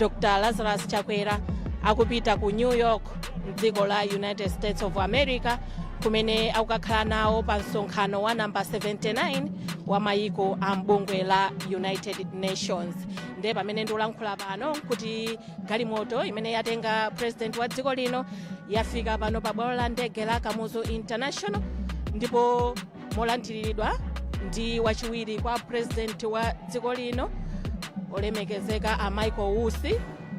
Dr. Lazarus Chakwera akupita ku New York mdziko la United States of America kumene akukakhala nawo pa msonkhano wa namba 79 wa mayiko a mbungwe la United Nations. Nde pamene ndikulankhula pano kuti galimoto imene yatenga president wa dziko lino yafika pano pa bwalo la ndege la Kamuzu International, ndipo molandiridwa ndi wachiwiri kwa president wa dziko lino olemekezeka a Michael Wusi,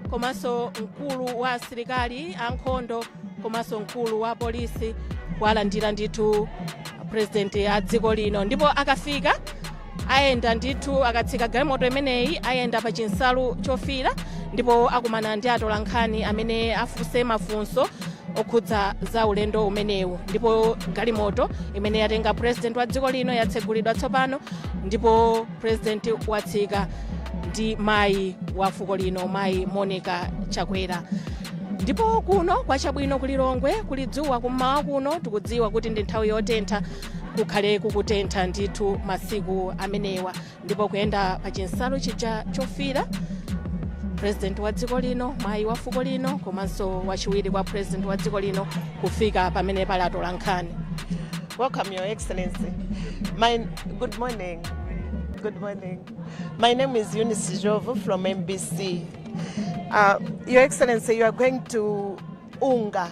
komanso mkulu wa asilikali ankhondo komanso mkulu wa polisi walandira ndithu president a dziko lino. Ndipo akafika ayenda ndithu akatsika galimoto imeneyi ayenda pa chinsalu chofira, ndipo akumana ndi atolankhani amene afunse mafunso okhudza za ulendo umenewu. Ndipo galimoto imene yatenga president wa dziko lino yatsegulidwa tsopano, ndipo president watsika ndi mayi wa fuko lino, mayi Monica Chakwera. Ndipo kuno kwa chabwino kulilongwe kulidzuwa kummawa kuno tikudziwa kuti ndi nthawi yotentha, kukhale kukutentha ndithu masiku amenewa, ndipo kuyenda pa chinsalu chija chofira president wa dziko lino, mayi wa fuko lino komanso wachiwiri kwa president wa dziko lino kufika pamene pali atolankhani. Welcome, Your Excellency. Good morning. Good morning. My name is Eunice Jovo from MBC. Your Excellency, you are going to Unga,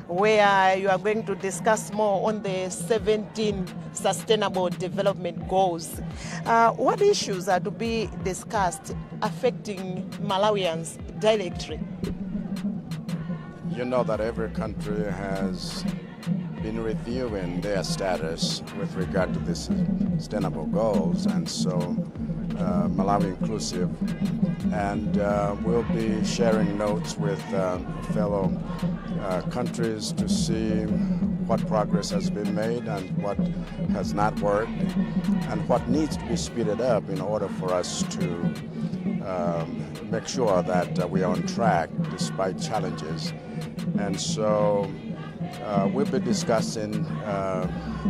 where you are going to discuss more on the 17 Sustainable Development Goals. What issues are to be discussed affecting Malawians directly? You know that every country has been reviewing their status with regard to the sustainable goals, and so Malawi inclusive, and we'll be sharing notes with fellow countries to see what progress has been made and what has not worked, and what needs to be speeded up in order for us to make sure that we are on track despite challenges. And so we'll be discussing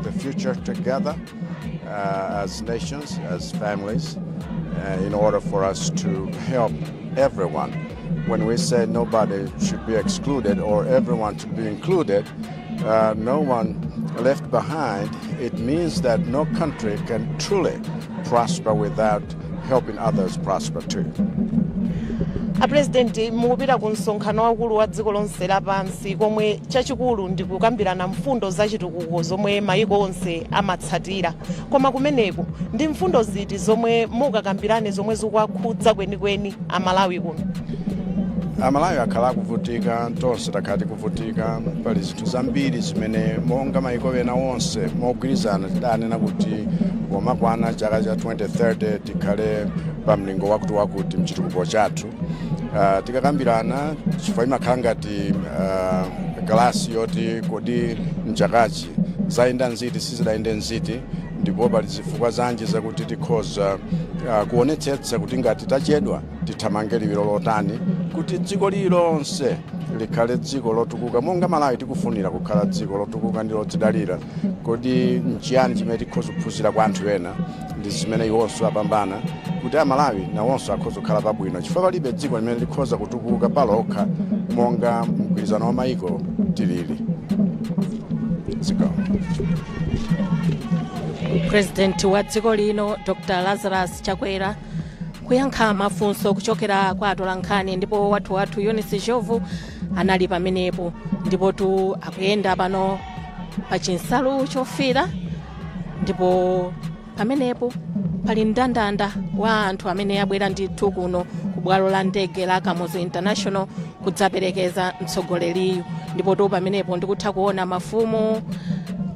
the future together as nations, as families, in order for us to help everyone. When we say nobody should be excluded or everyone should be included, no one left behind, it means that no country can truly prosper without helping others prosper too. President mukupita ku msonkhano wakulu wa dziko lonse lapansi komwe chachikulu ndi kukambirana mfundo zachitukuko zomwe mayiko onse amatsatira. Koma kumeneko ndi mfundo ziti zomwe mukakambirane zomwe zikuwakhudza kwenikweni amalawi kuno? Amalawi akhala kuvutika, tonse takhala kuvutika, pali zinthu zambiri zimene monga mayiko ena onse mogwirizana tidanena kuti pomakwana chaka cha 2030 tikhale pa mlingo wakuti mchitukuko chathu. Tikakambirana chifukwa imakhala ngati galasi yoti kodi mchakachi zayenda nziti sizidayende nziti, ndipo pali zifukwa zanji zakuti tikhoza kuonetsetsa kuti ngati tachedwa tithamange liwiro lotani kuti dziko lilonse likhale dziko lotukuka monga Malawi tikufunira kukhala dziko lotukuka ndi lodzidalira. Kodi nchiyani chimene tikhoza kuphunzira kwa anthu ena ndi zimene iwonso apambana kuti Malawi nawonso akhoza kukhala pabwino, chifukwa palibe dziko limene likhoza kutukuka palokha monga mgwirizano wa mayiko tilili. President wa dziko lino Dr. Lazarus Chakwera kuyankha mafunso kuchokera kwa atolankhani, ndipo wathu Eunice Jovo anali pamenepo, ndipo tu akuyenda pano pa chinsalu chofira, ndipo pamenepo pali mndandanda wa anthu amene abwera ndithu kuno ku bwalo la ndege la Kamuzu International kudzaperekeza mtsogoleriyu. Ndipo tu pamenepo ndikutha kuona mafumu,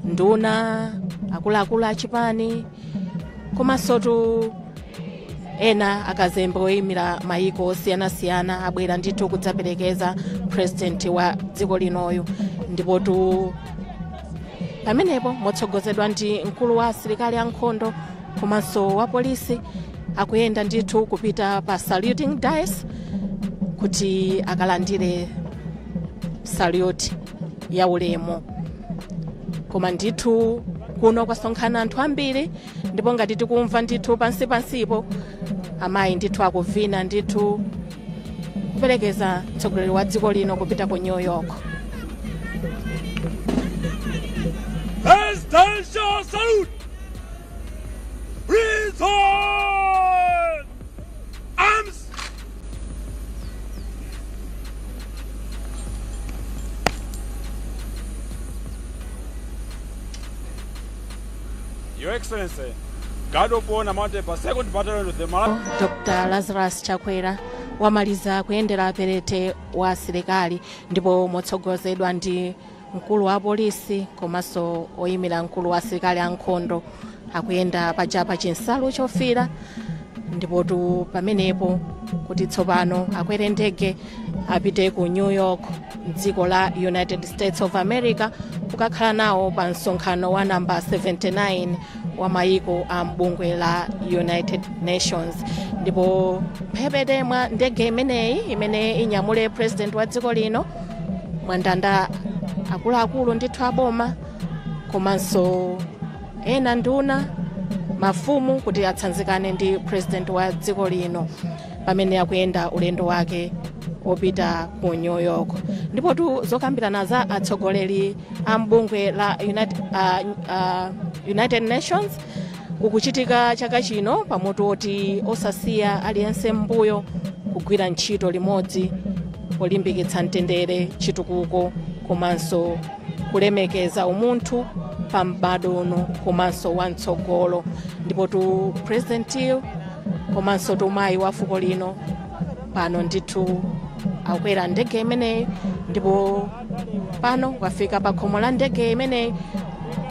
nduna, akuluakulu achipani, komanso tu ena akazembe oyimira mayiko osiyanasiyana abwera ndithu kudzaperekeza president wa dziko linoyo. Ndipo tu pamenepo motsogozedwa ndi mkulu wa asilikali ankhondo komanso wa polisi akuyenda ndithu kupita pa saluting dais kuti akalandire salute ya ulemu. Koma ndithu kuno kwasonkhana anthu ambiri, ndipo ngati tikumva ndithu pansipo amayi ndithu akuvina ndithu kuperekeza mtsogoleri wa dziko lino kupita ku New York. Presidential salute! Return! Arms! Your Excellency, Guard of Honor mounted by 2nd Battalion of the Malawi. Dr. Lazarus Chakwera wamaliza kuyendera perete wa asilikali ndipo motsogozedwa ndi mkulu wa polisi komanso oyimira mkulu wa asilikali ankhondo akuyenda pachapa chinsalu chofira ndipo tu pamenepo kuti tsopano akwere ndege apite ku New York mdziko la United States of America kukakhala nawo pa msonkhano wa namba 79 wa mayiko a mbungwe la United Nations. Ndipo mphepete mwa ndege imeneyi imene inyamule president wa dziko lino mwandanda akuluakulu ndithu aboma komanso ena nduna mafumu kuti atsanzikane ndi president wa dziko lino pamene akuyenda ulendo wake opita ku New York. Ndipo tu zokambirana za atsogoleri a mbungwe la United Nations ukuchitika chaka chino pamutu oti osasiya aliyense mbuyo kugwira ntchito limodzi polimbikitsa mtendere, chitukuko komanso kulemekeza umunthu pa m'bado uno komanso wamtsogolo. Ndipo tu president komanso tumayi wa fuko lino pano ndithu akwera ndege imeneyi ndipo pano wafika pa khomo la ndege imeneyi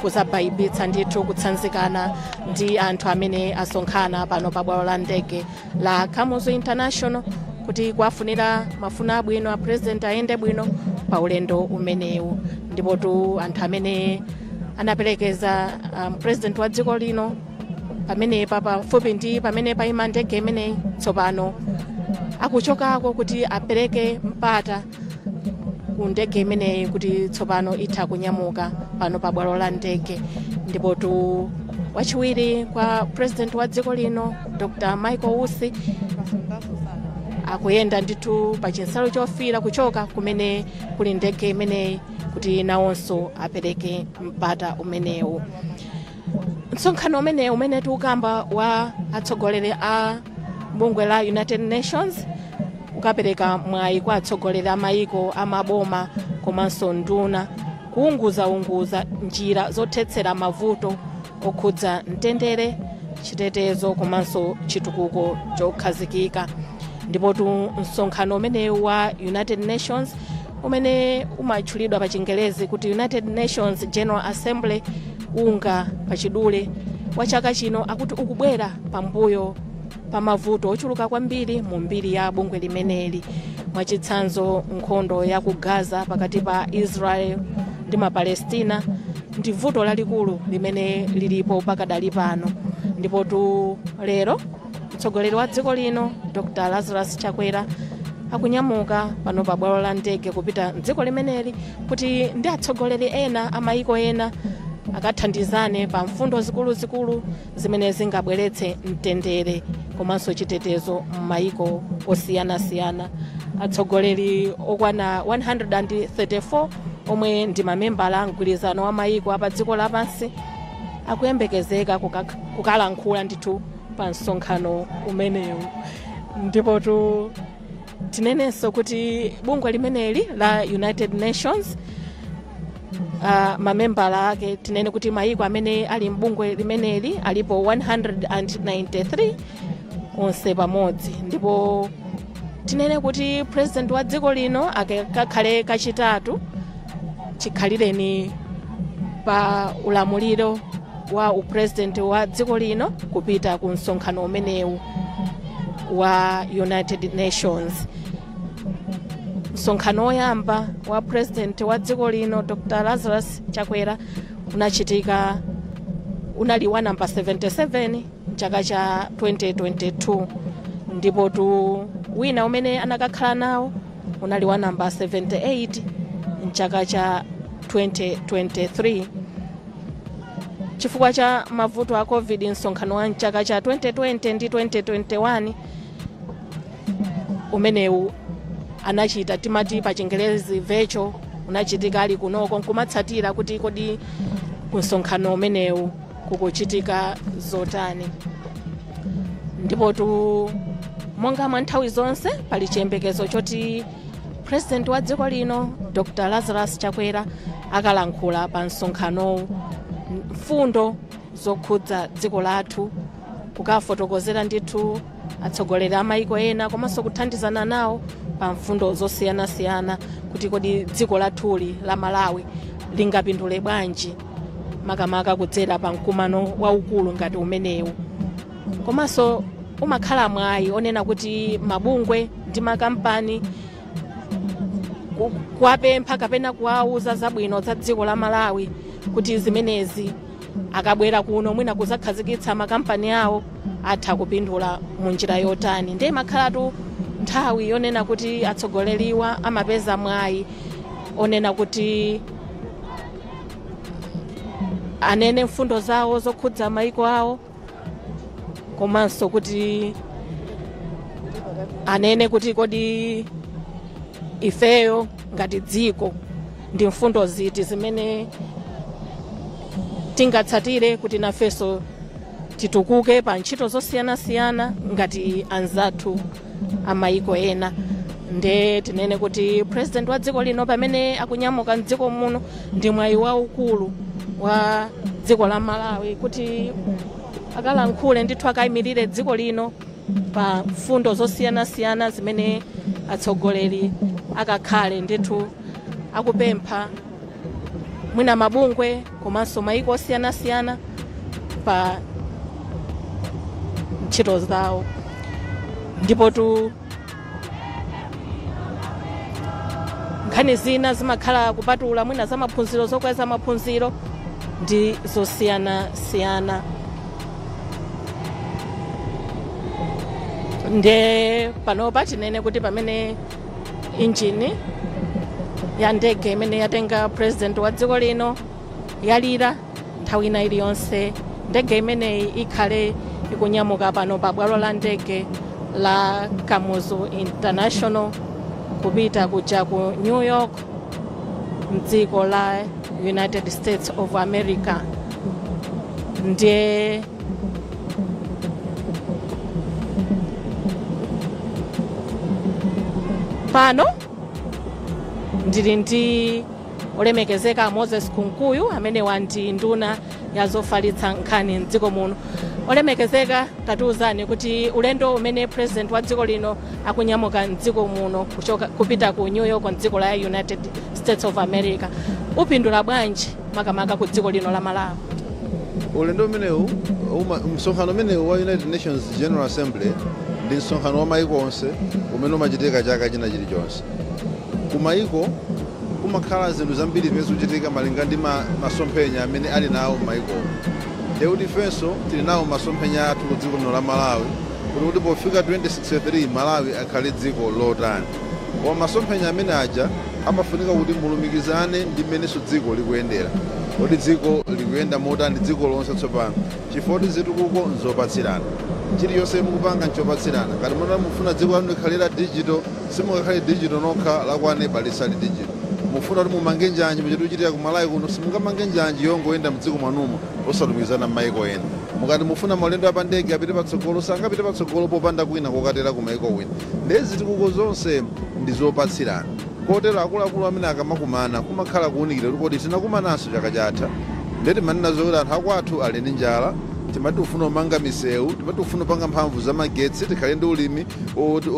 kuzabayibitsa ndithu kutsanzikana ndi anthu amene asonkhana pano pa bwalo la ndege la Kamuzu International kuti kuwafunira mafuno abwino a president ayende bwino pa ulendo umenewu. Ndipo tu anthu amene anaperekeza president wa dziko lino pamene pafupi ndi pamene paima ndege imeneyi tsopano akuchokako kuti apereke mpata ku ndege imeneyi kuti tsopano itha kunyamuka pano pa bwalo la ndege. Ndipo tu wachiwiri kwa president wa dziko lino Dr. Michael Usi akuyenda ndithu pa chinsalu chofira kuchoka kumene kuli ndege imeneyi kuti nawonso apereke mpata umenewu. Msonkhano umenewu umene tukamba wa atsogoleri a mbungwe la United Nations ukapereka mwayi kwa atsogoleri a mayiko amaboma komanso nduna kuunguza njira zothetsera mavuto okhudza mtendere, chitetezo komanso chitukuko chokhazikika. Ndipo tu msonkhano umenewu wa United Nations umene umatchulidwa pa Chingerezi kuti United Nations General Assembly unga pachidule wa chaka chino akuti ukubwera pambuyo pa mavuto ochuluka kwambiri mu mbiri ya bungwe limeneli, mwachitsanzo nkhondo ya ku Gaza pakati pa Israel ndi Mapalestina ndi vuto lalikulu limene lilipo pakadali pano. Ndipo tu lero mtsogoleri wa dziko lino Dr. Lazarus Chakwera akunyamuka pano pa bwalo la ndege kupita mdziko limeneli kuti ndi atsogoleri ena amayiko ena akathandizane pa mfundo zikuluzikulu zimene zingabweretse mtendere komanso chitetezo m'mayiko osiyanasiyana. Atsogoleri okwana 134 omwe ndi mamembala a mgwirizano wa mayiko apa dziko lapansi akuyembekezeka kukalankhula ndithu pa msonkhano umenewu. Ndipo tu tinenenso kuti bungwe limeneli la United Nations mamembala ake tinene kuti mayiko amene ali mbungwe limeneli alipo 193 onse pamodzi. Ndipo tinene kuti president wa dziko lino akakhale kachitatu chikhalireni pa ulamuliro wa upresident wa dziko lino kupita ku msonkhano umenewu wa United Nations. Msonkhano woyamba wa president wa dziko lino Dr. Lazarus Chakwera unachitika unali wa namba 77 mchaka cha 2022. Ndipo tu wina umene anakakhala nawo unali wa namba 78 mchaka cha 2023. Chifukwa cha mavuto a COVID, msonkhano wa mchaka cha 2020 ndi 2021 umenewu anachita timati pa Chingerezi virtual unachitika ali kunoko nkumatsatira kuti kodi kusonkhano umenewu kukuchitika zotani. Ndipo tu monga mwa nthawi zonse pali chiyembekezo choti President wa dziko lino Dr. Lazarus Chakwera akalankhula pa msonkhanowu mfundo zokhudza dziko lathu, kukafotokozera ndithu atsogoleri a mayiko ena komanso kuthandizana nawo pa mfundo zosiyanasiyana kuti kodi dziko lathuli la Malawi lingapindule bwanji makamaka kudzera pa mkumano waukulu ngati umenewu. Komanso umakhala mwayi onena kuti mabungwe ndi makampani kuwapempha kapena kuwauza zabwino za dziko la Malawi kuti zimenezi akabwera kuno mwina kuzakhazikitsa makampani awo atha kupindula mu njira yotani. Ndiye makhalatu nthawi yonena kuti atsogoleriwa amapeza mwayi onena kuti anene mfundo zawo zokhudza mayiko awo, komanso kuti anene kuti kodi ifeyo ngati dziko ndi mfundo ziti zimene tingatsatire kuti nafeso titukuke pa ntchito zosiyanasiyana ngati anzathu amayiko ena. Nde tinene kuti President wa dziko lino pamene akunyamuka mdziko muno ndi mwayi waukulu wa dziko la Malawi kuti akalankhule ndithu akayimirire dziko lino pa mfundo zosiyanasiyana zimene atsogoleri akakhale ndithu akupempha mwina mabungwe komanso mayiko osiyanasiyana pa ntchito zawo. Ndipo tu nkhani zina zimakhala kupatula mwina za maphunziro, zokweza maphunziro ndi zosiyanasiyana. Nde panopa tinene kuti pamene injini ya ndege imene yatenga President wa dziko lino yalira nthawi ina iliyonse ndege imeneyi ikhale ikunyamuka pano pa bwalo la ndege la Kamuzu International kupita kuja ku New York mdziko la United States of America. Ndiye pano ndili ndi olemekezeka Moses Kunkuyu amene wandi nduna yazofalitsa nkhani mdziko muno. Olemekezeka, tatiuzani kuti ulendo umene President wa dziko lino akunyamuka mdziko muno kupita ku New York mdziko la United States of America upindula bwanji makamaka ku dziko lino la Malawi? Ulendo umenewu msonkhano umenewu wa United Nations General Assembly ndi msonkhano wa mayiko onse umene umachitika chaka china chilichonse. Kumayiko kumakhala zinthu zambiri zimene zikuchitika malinga ndi masomphenya amene ali nawo mayiko. Lero ifenso tili nawo masomphenya athu ku dziko lino la Malawi kuti pofika 2063 Malawi akhale dziko lotani. Koma masomphenya amene aja amafunika kuti mulumikizane ndi mmenenso dziko likuyendera. Kuti dziko likuyenda motani dziko lonse tsopano. Chifukwa zitukuko nzopatsirana. Chiliyonse mukupanga nchopatsirana. Ngati mufuna dziko lanu likhalira digital, simungakhale digital nokha lakwane balisali digital. Mufuna kuti mumange njanji muchitu chitika ku Malawi kuno simungamange njanji yongoyenda mdziko mwanumo osalumikizana m'mayiko ena. Mukati mufuna maulendo apa ndege apite patsogolo sangapite patsogolo popanda kwina kokatera ku mayiko wina. Ndezi zitukuko zonse ndi zopatsirana. Kotero akuluakulu amene akamakumana kumakhala kuwunikira kuti tinakumananso chaka chatha. Ndeti manena zokuti anthu akwathu ali ndi njala, timati ufuna umanga misewu, timati ufuna upanga mphamvu za magetsi, tikhale ndi ulimi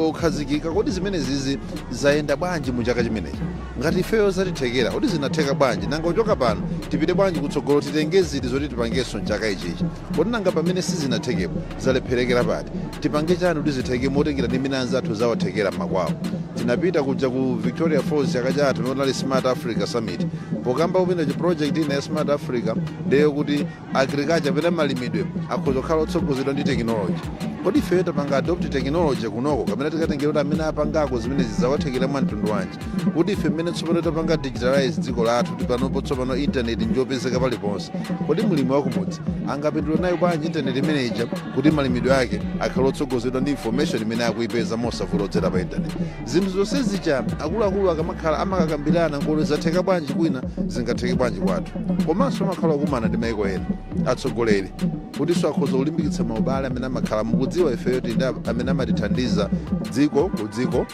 okhazikika. Kodi zimene zizi zayenda bwanji mu chaka chimenechi? Ngati ifeyo zatithekera, kodi zinatheka bwanji? Nanga uchoka pano tipite bwanji kutsogolo titenge ziti zoti tipangenso mchaka ichichi? Kodi nanga pamene sizinathekepo zalepherekera pati? Tipange chani kuti zitheke motengera ndi mina anzathu zawathekera makwawo? Tinapita kuja ku Victoria Falls chaka chatha pamene Smart Africa Summit. Pokamba kupita chi project ina ya Smart Africa ndiyo kuti agriculture pena malimidwe akhoza kukhala otsogozedwa ndi technology. kodi ife tapanga adopt technology kunoko kamene tikatengera kuti amene apangako zimene zidzawathekera mwa mtundu wanji kuti ife mmene tsopano tapanga digitalize dziko lathu tipanopo tsopano intaneti njopezeka paliponse kodi mulimi wakumudzi angapindula nayo bwanji intaneti imeneja kuti malimidwe ake akhale otsogozedwa ndi information imene akuyipeza mosavuta odzera pa intaneti zinthu zonse zicha akuluakulu akamakhala amakakambirana ngolo zatheka bwanji kwina zingatheke bwanji kwathu komanso amakhala okumana ndi maiko ena atsogoleri kutinso akhoza kulimbikitsa maubale amene amakhala mukudziwa ifeyo ndi amene amatithandiza dziko ku dziko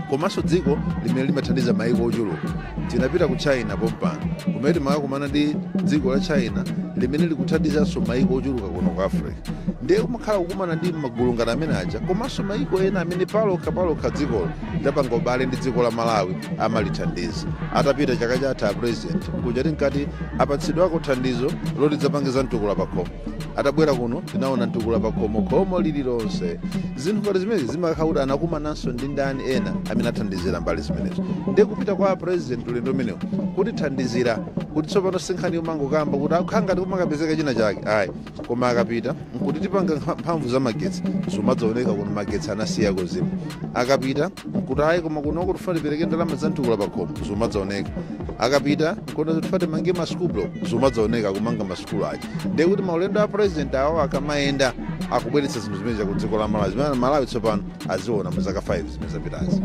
komanso dziko limene limathandiza maiko ochuluka tinapita ku China pompano kumene timakakumana ndi dziko la China limene likuthandizanso maiko ochuluka kuno ku Africa ndiye kumakhala kukumana ndi magulu ngati amene aja komanso maiko ena amene palokha dzikolo lidapanga ubale ndi dziko la Malawi amalithandiza atapita chaka chatha a president kuja tinkati apatsidwako thandizo loti dzapangiza mtukula pa khomo atabwera kuno tinaona mtukula pa khomo lililonse zinthu ngati zimene zimakhala kuti anakumananso ndi ndani ena amene athandizira mbali zimenezo ndiye kupita kwa president ulendo umenewo kutithandizira kuti tsopano sinkhani yomangokamba kuti akhangati kumakapezeka china chake ayi koma akapita nkuti tipanga mphamvu za magetsi zimadzaoneka kuno magetsi anasiya kuzimu akapita nkuti ayi koma kunoko tifati pereke ndalama za mtukula pa khomo zimadzaoneka akapita nkuti tifati mange masukulu block zimadzaoneka kumanga masukulu aja ndiye kuti maulendo a president awo akamayenda akubweretsa zinthu zimene za ku dziko la Malawi zimene Malawi tsopano aziona mu zaka 5 zimene zapitazi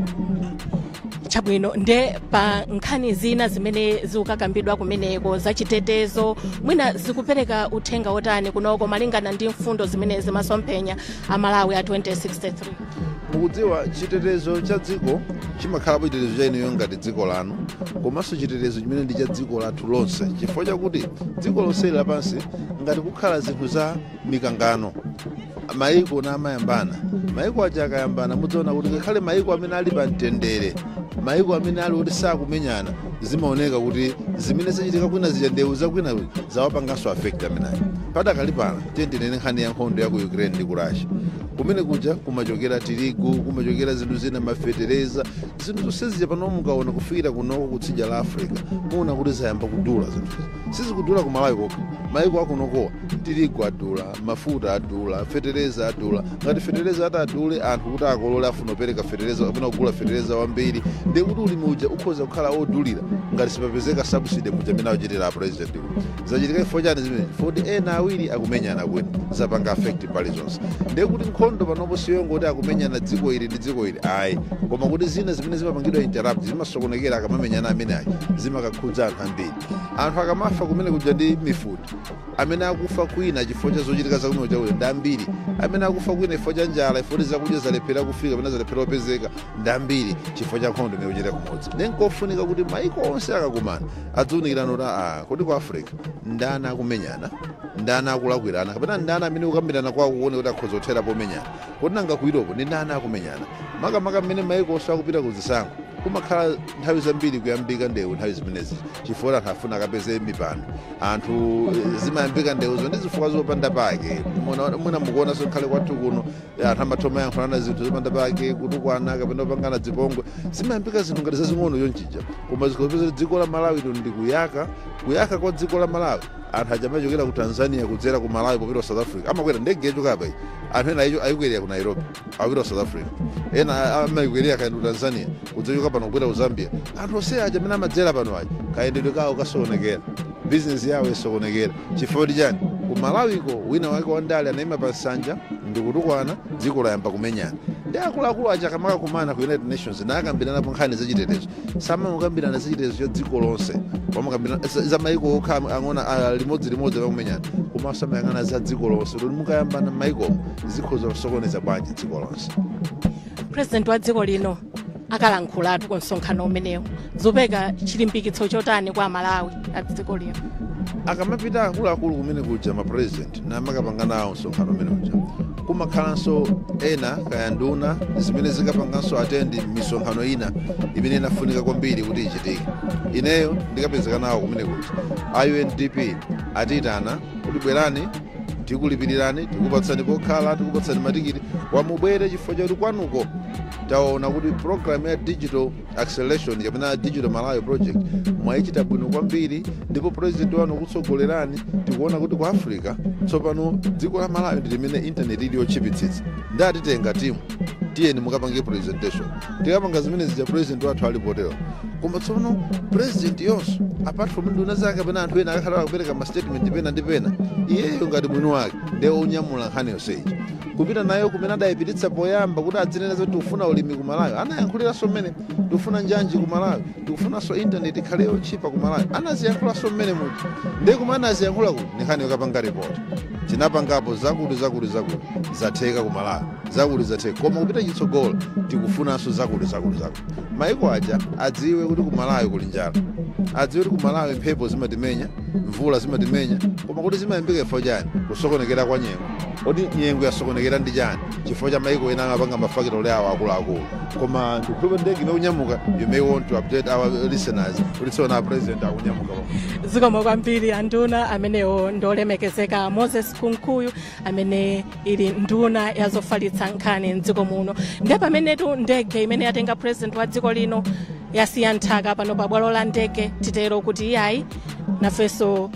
chabwino nde pa nkhani zina zimene zikukakambidwa kumeneko zachitetezo mwina zikupereka uthenga wotani kunoko malingana ndi mfundo zimene zimasomphenya a Malawi a 2063 mukudziwa chitetezo cha dziko chimakhalapo chitetezo cha inuyo ngati dziko lanu komanso chitetezo chimene ndi cha dziko lathu lonse chifukwa chakuti dziko lonse lapansi ngati kukhala zinthu za mikangano maiko na amayambana maiko aja akayambana mudzaona kuti ngakhale maiko amene ali pa mtendere maiko amene ali kuti sakumenyana zimaoneka kuti zimene zachitika kwina zija ndewu zakwina zawapanganso affect amenayo padakali pano tiyendere nkhani ya nkhondo ya ku Ukraine ndi ku Russia kumene kuja kumachokera tirigu kumachokera zinthu zina mafetereza zinthu zonse zija pano mukaona kufikira kunoko kutsidya la Africa muona kuti zayamba kudula zinthu sizikudula ku Malawi kokha maiko akunokowa tirigu adula mafuta adula fetereza adula ngati fetereza atadule anthu kuti akolole afuna kupereka fetereza kapena kugula fetereza wambiri ndiye kuti ulimi uja ukhoza kukhala odulira ngati sipapezeka subsidy muja amene akuchitira president zachitika chifukwa chani zimene foti ena awiri akumenyana kwene zapanga affect mbali zonse ndiye kuti nkhondo panopo siyongoti akumenyana dziko ili ndi dziko ili ayi koma kuti zina zimene zimapangidwa interrupt zimasokonekera akamamenyana amene ayi zimakakhudza anthu ambiri anthu akamafa kumene kuja ndi mifuti amene akufa kwina chifukwa cha zochitika zakuno chakuti ndi ambiri amene akufa kwina chifukwa cha njala chifukwa zakudya zalephera kufika kapena zalephera kupezeka ndi ambiri chifukwa cha nkhondo imene kuchita kumodzi ndi nkofunika kuti maiko onse akakumana adziunikirana kuti kodi ku Africa ndani akumenyana ndani akulakwirana kapena ndani amene kukambirana kwawo kuone kuti akhoza kuthera pomenyana kodi nanga ku Europe ndi ndani akumenyana makamaka mmene maiko onse akupita kuzisankho kumakhala nthawi zambiri kuyambika ndewu nthawi zimenezi chifukwa anthu afuna akapeze mipando anthu zimayambika ndewuzo ndi zifukwa zopanda pake mwina mukuonanso nkhale kwathu kuno anthu amathoma yankhulana zinthu zopanda pake kutukwana kapena kupangana dzipongwe zimayambika zinthu ngati zazing'ono chonchija koma zikupeza dziko la Malawi ndi kuyaka kwa dziko la Malawi anthu aja amachokera ku Tanzania kudzera ku Malawi popita ku South Africa amakwera ndege yachoka iyi anthu ena ayikwerera ku Nairobi akupita ku South Africa ena amayikwerera kaenda ku Tanzania kudzachoka pano kupita ku Zambia anthu onse aja amene amadzera pano aja kayendedwe kawo kasokonekera bizinesi yawo isokonekera chifukwa chani ku Malawiko wina wake wandale anayima pa nsanja ndi kutukwana dziko layamba kumenyana ndi akuluakulu aja kamakakumana ku United Nations nakambiranapo nkhani zachitetezo samamukambirana zachitetezo cha dziko lonse pamakambirana za maiko okha ang'ona limodzilimodzi pakumenyana komanso amayang'ana za dziko lonse kuti mukayambana maikomo zikhoza kusokoneza bwanji dziko lonse. President wa dziko lino akalankhulatu ku msonkhano umenewu zopeka chilimbikitso chotani kwa Malawi a dziko lino akamapita akuluakulu kumene kuja mapresident namakapanga nawo msonkhano umene uja kumakhalanso ena kaya nduna zimene zikapanganso atendi misonkhano ina imene inafunika kwambiri kuti ichitike ineyo ndikapezeka nawo kumene kuja UNDP atitana kuti bwerani tikulipirirani tikupatsani pokhala tikupatsani matikiti wamubwere chifukwa chakuti kwanuko taona kuti program ya digital acceleration kapena digital Malawi project mwayichita bwino kwambiri, ndipo president wanu kutsogolerani. Tikuona kuti ku Africa tsopano dziko la Malawi ndi limene internet ili yochipitsitsa. Ndatitenga timu tiyeni mukapange presentation, tikapanga zimene zija president wathu alipotero. Koma tsopano president yonso apart from nduna zake kapena anthu ena akakhala kupereka ma statement pena ndi pena, iyeyo ngati mwini wake ndiye onyamula nkhani yonseyi kupita nayo kumene adayipititsa poyamba kuti adzinena zoti tikufuna ulimi ku Malawi. Anayankhuliranso mmene tikufuna njanji ku Malawi, tikufunanso internet ikhale yotchipa ku Malawi. Anaziyankhulanso mmene muti ndiye kumene anaziyankhula kuti ni nkhani yokapanga report. Tinapangapo zakulu zatheka ku Malawi, zakulu zatheka, koma kupita chitsogolo tikufunanso zakulu. Maiko aja adziwe kuti ku Malawi kuli njala, adziwe kuti ku Malawi mphepo zimatimenya, mvula zimatimenya, koma kuti zimayambika chifukwa chani? Kusokonekera kwa nyengo. Kodi nyengo yasokonekera ndi chani? Chifukwa cha maiko ena amapanga mafakitole awo akuluakulu. Koma ndikukhulupirira ndege inonyamuka, you may want to update our listeners kuti tsopano president akunyamuka. Zikomo kwambiri anduna amenewo ndolemekezeka Moses Kunkuyu amene ili nduna yazofalitsa nkhani mdziko muno. Ndiye pamenetu ndege imene yatenga president wa dziko lino yasiya nthaka pano pa bwalo la ndege, titero kuti iyayi nafenso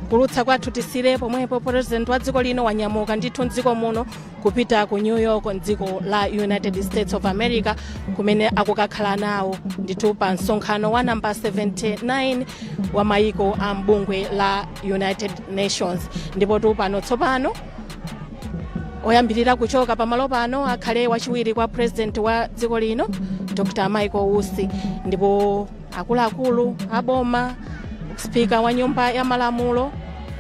kulutsa kwathu tisire pomwepo president wa dziko lino wanyamuka ndithu mdziko muno kupita ku New York mdziko la United States of America kumene akukakhala nawo ndithu pa msonkhano wa namba 79 wa maiko a mbungwe la United Nations. Ndipo tu pano tsopano oyambirira kuchoka pamalo pano akhale wachiwiri kwa president wa dziko lino Dr. Michael Usi, ndipo akuluakulu aboma, speaker wa nyumba ya malamulo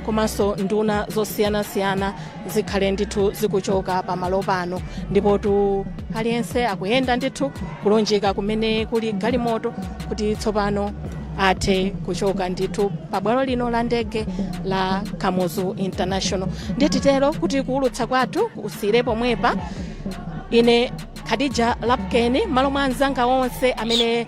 komanso nduna zosiyanasiyana zikhale ndithu zikuchoka pamalo pano. Ndipo tu aliyense akuyenda ndithu kulonjeka kumene kuli galimoto kuti tsopano athe kuchoka ndithu pa bwalo lino la ndege la Kamuzu International. Ndititero kuti kuulutsa kwathu kusire pomwepa ine Khadija Lapkeni malo mwa anzanga onse amene